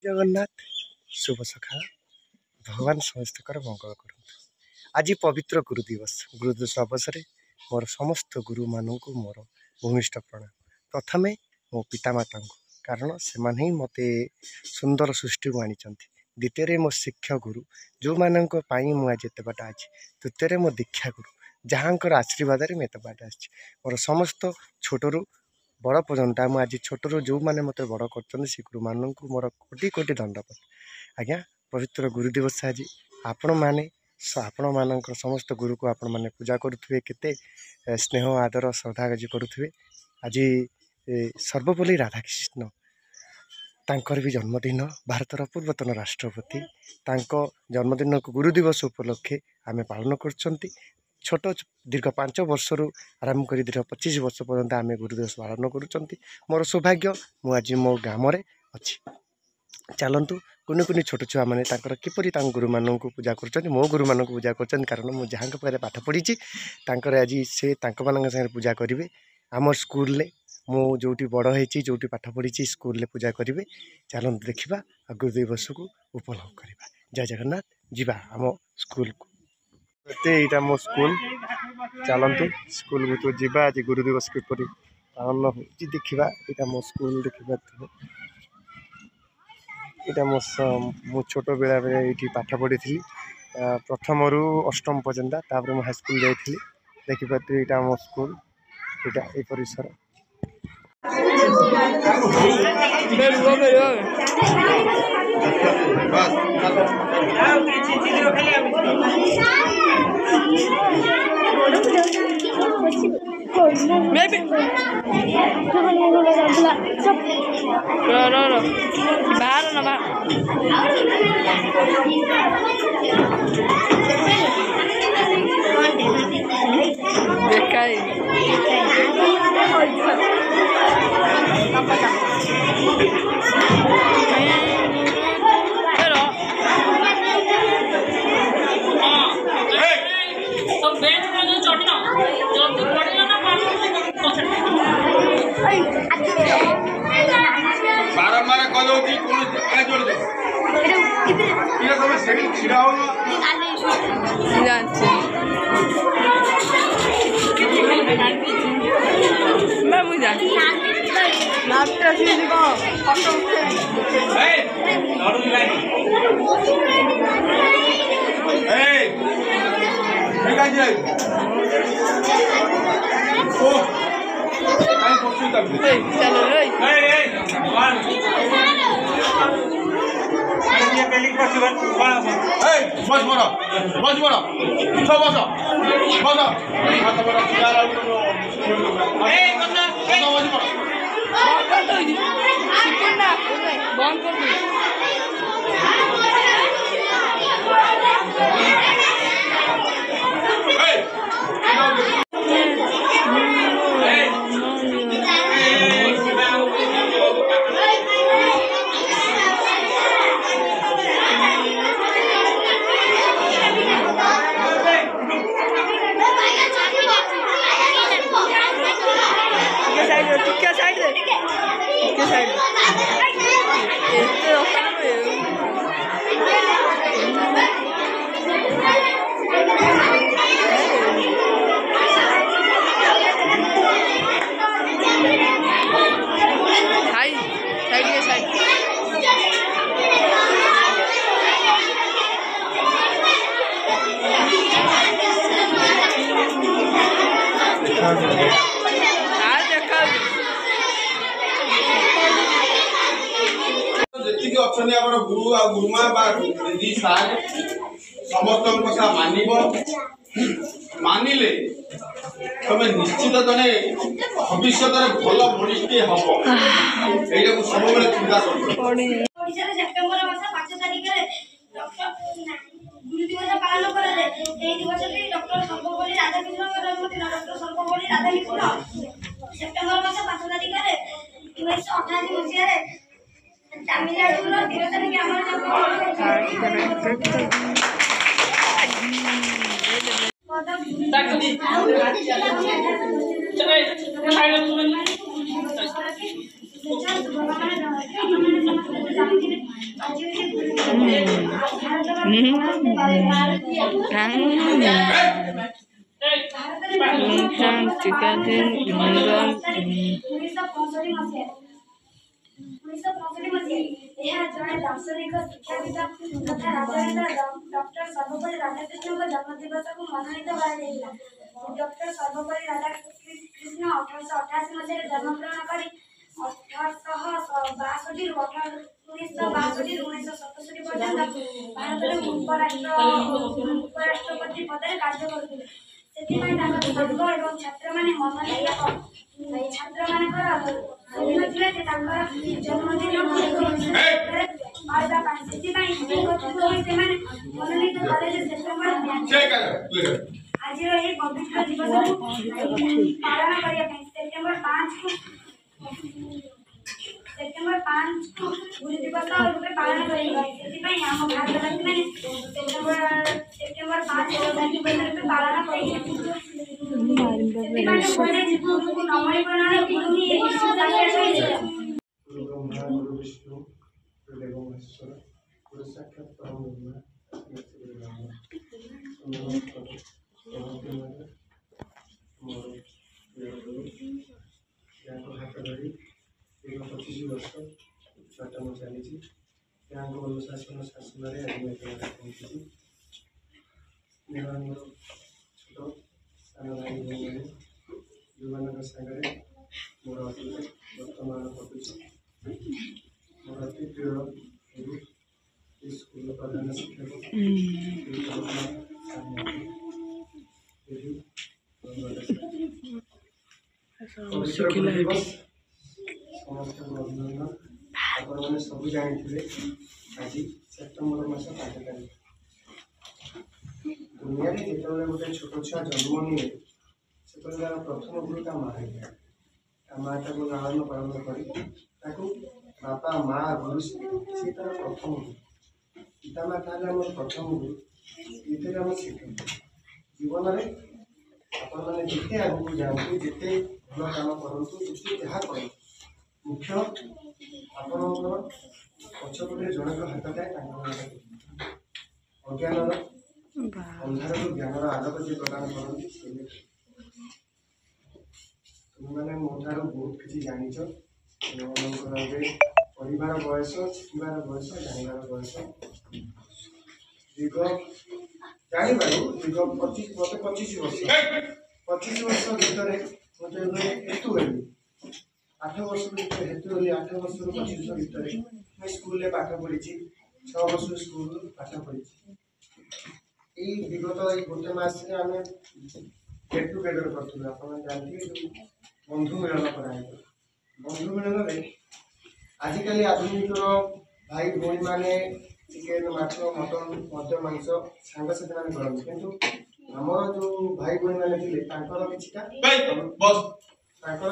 जगन्नाथ शुभ सकाळ भगवान समस्त मंगल करंतु। आज पवित्र गुरु दिवस अवसर मोर समस्त गुरु मानू मोर भूमिष्ठ प्रणाम। प्रथमे मो पितामाता को कारण से ही मत सुंदर सृष्टि को आनी। द्वितीय मो शिक्षक गुरु जो मानक मुझे बाट आज। तृतीय मो दीक्षा गुरु जहाँकर आशीर्वाद में एत बाट मोर समस्त छोटू बड़ पर्यंत आज छोटू जो मैंने मत बड़ कर गुरु मान को मोर कोटि कोटि दंडपत। आज्ञा पवित्र गुरु दिवस आज आपण मान समस्त गुरु को आपण मैंने पूजा करुवे केते स्नेह आदर श्रद्धा करुवे। आज सर्वपल्ली राधाकृष्ण तांकर भी जन्मदिन भारतर पूर्वतन राष्ट्रपति जन्मदिन को गुरु दिवस उपलक्षे आम पालन कर छोट दीर्घ 5 वर्ष आरंभ कर दीर्घ 25 वर्ष पर्यंत आम गुरु दिवस पालन कर मोर सौभाग्य मुझे मो ग्राम अच्छी। चलतु कुनि कुनि छोट छुआ मैंने किपरि गुरु मान को पूजा कर मो गुरु मान को पूजा कर कारण मुझे जहाँ पाखे पाठ पढ़ी आज से मान पूजा करेंगे। आम स्कूल मु जो बड़ होती जो पाठ पढ़ी स्कूल पूजा करेंगे। चलतु देखा गुरु दिवस को उपभोग करवा। जय जगन्नाथ जीवा आम स्कूल को यहाँ मो स्कूल। चलतु स्कूल को तो जीवा आज गुरु दिवस किपरि पालन हो देखा। यहाँ मो स्कूल देखा यहाँ मो छोट बेला ये पाठ पढ़ी थी प्रथम रु अष्टम पर्यंत तापर मो हाईस्कूल जाइली देखिए यहाँ मो स्कूल यहाँ ये परिसर। गुरु आ गुरुमा दीदी सार समस्त कथा मानिले तुम निश्चित जने भविष्य भल मनीषे हम ये सब चिंता कर। सेप्टेम्बर मास 5 तारिख गुरु दिवस पालन करा जाए। ए दिवस डॉक्टर सर्वपल्ली राधाकृष्ण जन्मदिन डॉक्टर सर्वपल्ली राधाकृष्ण सेप्टेम्बर मास 5 तारिख 1988 मसीह तमिलनाडु तिरुपति ग्राम आज भी जड़े दार्शनिक शिक्षाविद तथा राजनेता डॉक्टर सर्वपल्ली राधाकृष्ण जन्म दिवस को मनोनीत डॉक्टर सर्वपल्ली राधाकृष्ण 1888 मसीह जन्म ग्रहण कर 1862 1962 पर्यंत भारत उपराष्ट्रपति पद कार्य करते छात्र मैंने मनोनीत छात्र मानकर जन्मदिन मनोनीत कले सेप्टेम्बर आज पवित्र दिवस पालन करने सेप्टेम्बर 5 को गुरु दिवस रूपे पालन करें आम भारतवासी मैंने सेप्टेम्बर 5 गुरु दिवस रूपे पालन करें गुरु ब्रह्मा गुरु विष्णु गुरुदेव महेश्वर गुरु साक्षात् परम ब्रह्म तस्मै श्री गुरुवे नमः। मोर प्रिय गुरु हाथ धरी दीर्घ 25 वर्ष बाट मु चली अनुशासन शासन आज मैं पहुँची मोर छोट सान भाई भाई जो मान सागर मोर अतीत वर्तमान घटुଛି मोर अति प्रिय गुरु स्कूल प्रधान शिक्षक समस्त अभिनंदन आपण सब जानी आज सेप्टेम्बर मास 5 तारीख दुनिया में जो गोटे छोट छुआ जन्म निए से प्रथम गुरु ता माँ माँ ताको लालन पालन कर बापा माँ गुरु से तार प्रथम गुरु पिता माता आम प्रथम गुरु ये आम शिख जीवन में आपण मैंने जिते आगू जातु जिते भल कम करूँ जिते जहाँ कर मुख्य आपण पछपटे जनक हाथ थाए अज्ञान अंधार ज्ञान आलोक जी प्रदान करती तुम मैंने मो ठार बहुत किसी जाच पढ़ार बयस शिखार बयस जानवर बयस दीर्घ जानवर दीर्घ 25 वर्ष भितर मत हेतु गली 8 वर्ष हेतु गली 8 वर्ष 25 भितर मैं स्कूल पाठ पढ़ी 6 वर्ष स्कूल पाठ पढ़ी विगत गोटे मस आम गेट टुगेदर करूँ आप जानते बंधु मिलन कराई बंधु मिलन में आजिकल आधुनिक भाई भाई मैंने चिकेन माछ मटन मद्य मांस सांगसाथी मैंने करते किंतु आमर जो भाई भाई मैंने थे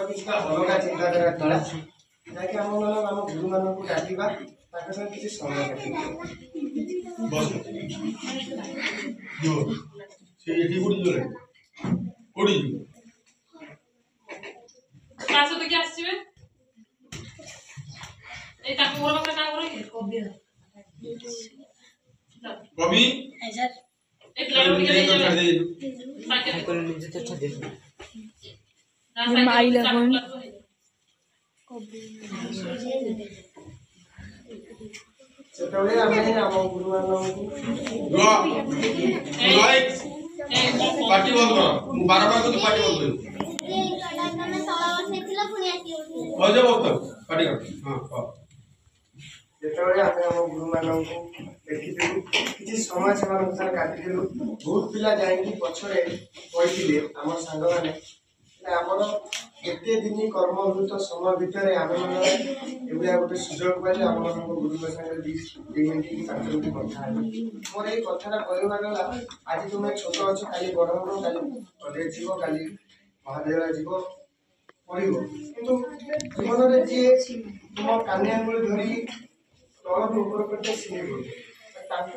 किसी अलग चिंताधारा था जहाँकि आम आम गुरु मान को डाकवा किसी समय सेतबे आमे आम गुरु मान पार्टी बंद करो 12 को तो पार्टी बंद करो मैं 16 वर्ष थिला पुनी आसी हो जा बहुत पार्टी कर हां सेतबे आमे आम गुरु मान को देखिथिलु किछि समाज सेवा अनुसार काटिथिलु बहुत पिला जाईकी पछरे कहिथिले हमर संग माने आमर एते दिन कर्मभूत समय भितर आम एभलिया गोटे सुजोग पाइले आम गुरु संगे 2 मिनट कि 5 मिनट कथा मोर ये कथा कहबार गला आज तुम छोट अच्छ काली बड़ हम काली कलेज जीव काली महादेव जीव पढ़ो किंतु जीवन में जी तुम कानी आंगुल धरी तल ऊपर करते सिले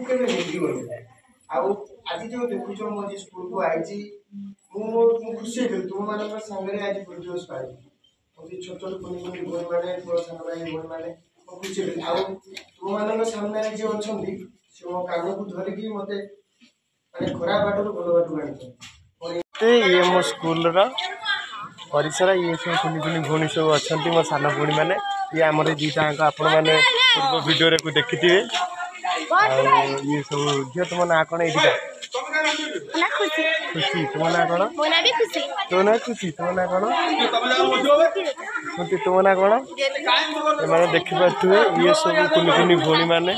के मिलव आज जो देखुच मो स्कूल को आई खुशी थी तुम मान सागर आज गुरु दिवस पाई छोट छोट कुनी कुनी भाई मैंने सांग भाई भाई मैंने खुशी थी तुम तुम सामने जी अच्छा से मो कान को धरिकी मत माने खराब बाटू भल बाटू आनी ये मो स्कूल परिसर ये सब कुनि कुनि भौणी सब अच्छा मो सान भौणी मैंने ये आम दीटा आपण मैंने पूर्व भिडियो को देखी थे ये सब झील तुम ना कौन ये खुशी तुम ना कौन तो ना खुशी तुम ना कौन तुम ना कौन मैंने देखिपे ये सब कुनि कुनि भौणी मैंने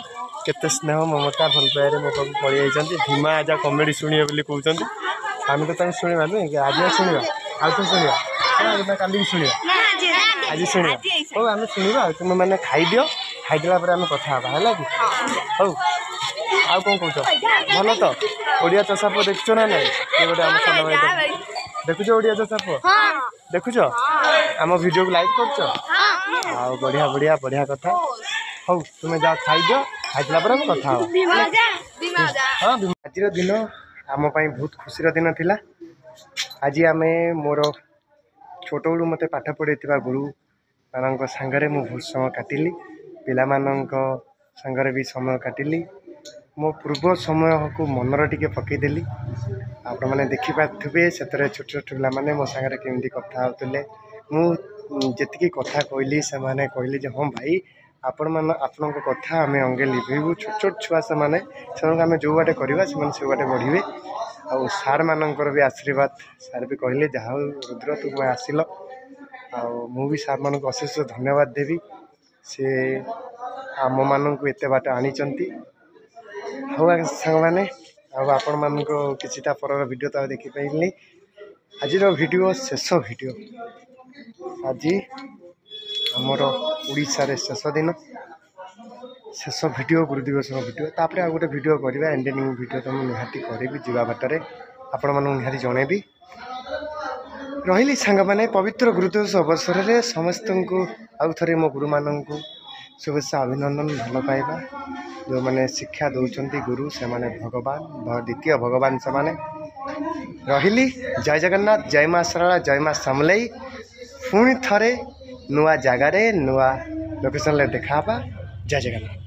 केते स्नेह ममता भल पाए मो पाक पड़े जाती भीमा आज कमेडी शुणे बोली कहते आम तो शुणा नुहे आज शुणा आउ तो शुणा काली शुणा आज शुणा हौ आम शुणा तुम मैंने खाईदि खाईदेला आम कथा है कि हौ आउ कौन कौच भल तो ओडिया चषाप देखुच ना ना ये गोटे आम सान भाई देखुच ओडिया चषाप देखुच आम वीडियो को लाइक कर बढ़िया बढ़िया बढ़िया कथा हौ तुम जा खाईद खाईदेला आम कथा हाँ आज दिन आम बहुत खुशी दिन थिला आज आम मोर छोट बड़ू मत पाठ पढ़े गुरु मान सांगरे मु बहुत समय काटिली पिला सांगरे भी समय काटिली मो पूर्व समय को मनर टिके पकईदेली आपण मैंने देखिपे से छोट छोट पिला मैंने मो सांगरे केमती कथा होते मुझे कथा कहली से मैंने कहले जे हाँ भाई आपण कथा आम अंगे लिभेबू छोट छोट छुआ से आम जो बाटे करवा से बाटे बढ़े और सार मानकर भी आशीर्वाद सार भी कहले जहाँ रुद्र तुम आसिल मु भी सार मान अशेष धन्यवाद देवी से आम मान को एत बाट आनी हाँ सांग मैंने आपण मान किसी पर वीडियो तो देखिपारे आज वीडियो शेष वीडियो आज आमर उड़ीसा रे शेष दिन शेष वीडियो गुरु दिवस वीडियो तापर आ गोटे वीडियो करवा एंडिंग वीडियो तो मुझे निहाती करी जा बाटर आपण मानू निहाती जनइबी रही सांग मैंने पवित्र गुरु दिवस अवसर में समस्त को आउ थे मो गुरु मान शुभेच्छा अभिनंदन भल पाइबा जो मैंने शिक्षा दौरान गुरु से माने भगवान द्वितीय भगवान से माने रही जय जगन्नाथ जय माँ सरला जय माँ समलई पुणी थे नुआ जगार नुआ लोकेशन देखा जय जगन्नाथ।